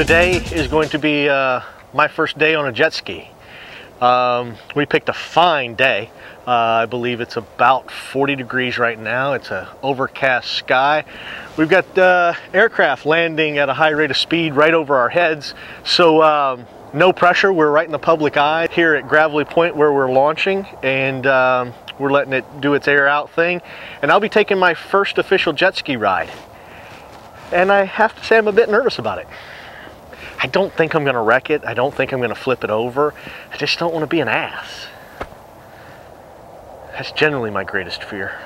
Today is going to be my first day on a jet ski. We picked a fine day. I believe it's about 40 degrees right now. It's an overcast sky. We've got aircraft landing at a high rate of speed right over our heads. So no pressure. We're right in the public eye here at Gravelly Point where we're launching, and we're letting it do its air out thing. And I'll be taking my first official jet ski ride. And I have to say I'm a bit nervous about it. I don't think I'm going to wreck it. I don't think I'm going to flip it over. I just don't want to be an ass. That's generally my greatest fear.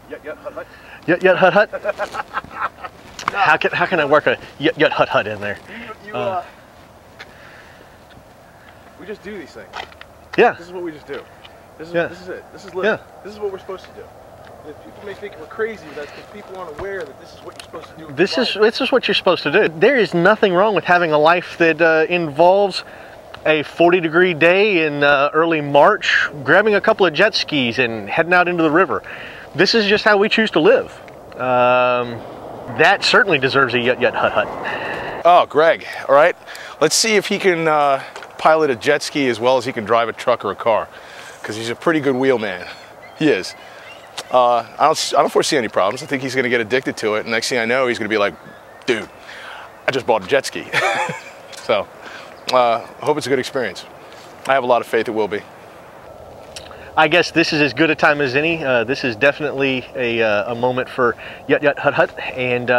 Yut, yut, hut, hut. Yut, yut, hut, hut? How can I work a yut, yut, hut, hut in there? We just do these things. Yeah. This is what we just do. This is it. This is yeah. This is what we're supposed to do. If people may think we're crazy, that's because people aren't aware that this is what you're supposed to do. This is what you're supposed to do. There is nothing wrong with having a life that involves a 40-degree day in early March, grabbing a couple of jet skis and heading out into the river. This is just how we choose to live. That certainly deserves a yut yut hut hut. Oh, Greg, all right. Let's see if he can pilot a jet ski as well as he can drive a truck or a car, because he's a pretty good wheelman. He is. I don't foresee any problems. I think he's going to get addicted to it. And next thing I know, he's going to be like, dude, I just bought a jet ski. So I hope it's a good experience. I have a lot of faith it will be. I guess this is as good a time as any. This is definitely a moment for yut yut hut hut. And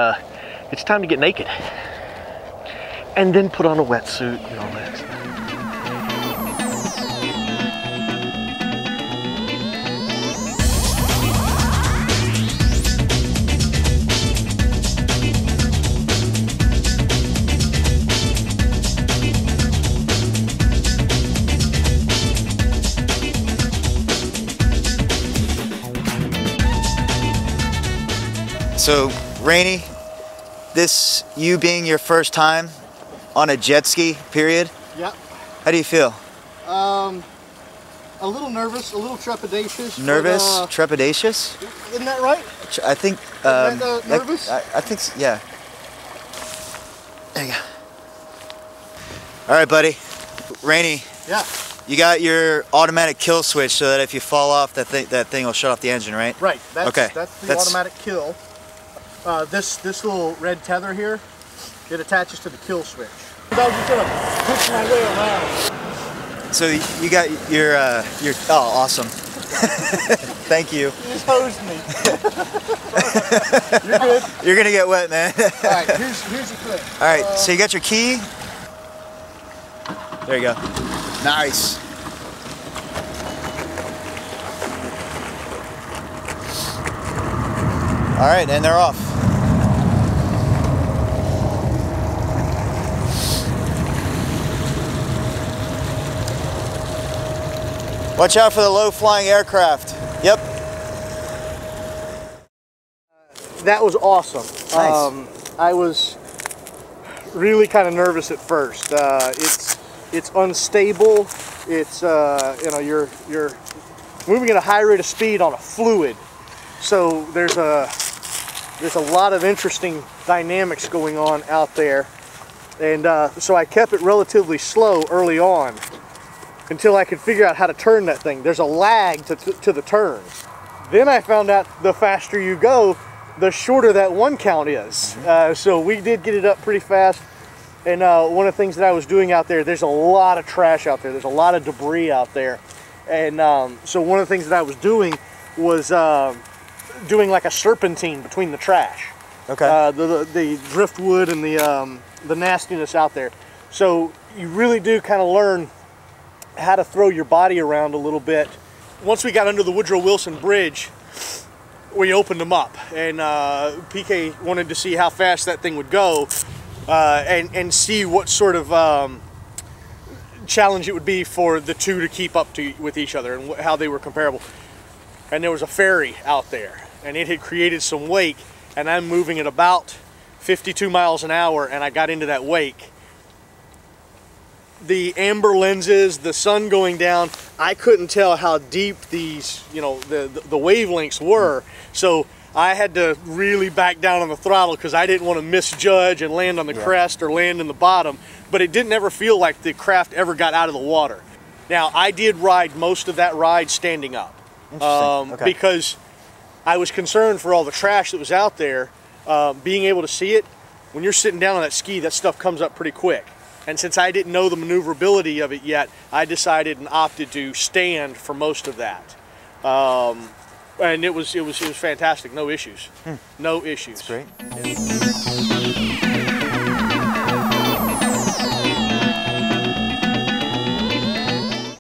it's time to get naked. And then put on a wetsuit and all that stuff. So, Rainey, this you being your first time on a jet ski, period? Yep. How do you feel? A little nervous, a little trepidatious. Nervous? But, Trepidatious? Isn't that right? I think... nervous? I think, yeah. There you go. All right, buddy. Rainey. Yeah. You got your automatic kill switch so that if you fall off, that thing will shut off the engine, right? Right. That's, okay. That's the automatic kill. This little red tether here, it attaches to the kill switch. I was just gonna push my way around. So you got your oh, awesome. Thank you. You just hosed me. You're good. You're gonna get wet, man. All right, here's the clip. All right, so you got your key. There you go. Nice. All right, and they're off. Watch out for the low-flying aircraft. Yep. That was awesome. Nice. I was really kind of nervous at first. It's unstable. It's you know, you're moving at a high rate of speed on a fluid, so there's a lot of interesting dynamics going on out there, and so I kept it relatively slow early on until I could figure out how to turn that thing. There's a lag to the turn. Then I found out the faster you go, the shorter that one count is. So we did get it up pretty fast. And one of the things that I was doing out there, there's a lot of trash out there. There's a lot of debris out there. And so one of the things that I was doing was doing like a serpentine between the trash. Okay. The driftwood and the nastiness out there. So you really do kind of learn how to throw your body around a little bit. Once we got under the Woodrow Wilson Bridge, we opened them up, and PK wanted to see how fast that thing would go, and see what sort of challenge it would be for the two to keep up with each other and how they were comparable. And there was a ferry out there, and it had created some wake, and I'm moving at about 52 miles an hour, and I got into that wake. The amber lenses, the sun going down, I couldn't tell how deep these, you know, the wavelengths were. So I had to really back down on the throttle because I didn't want to misjudge and land on the crest or land in the bottom, but it didn't ever feel like the craft ever got out of the water. Now, I did ride most of that ride standing up because I was concerned for all the trash that was out there. Being able to see it, when you're sitting down on that ski, that stuff comes up pretty quick. And since I didn't know the maneuverability of it yet, I decided and opted to stand for most of that. And it was fantastic, no issues. No issues. That's great.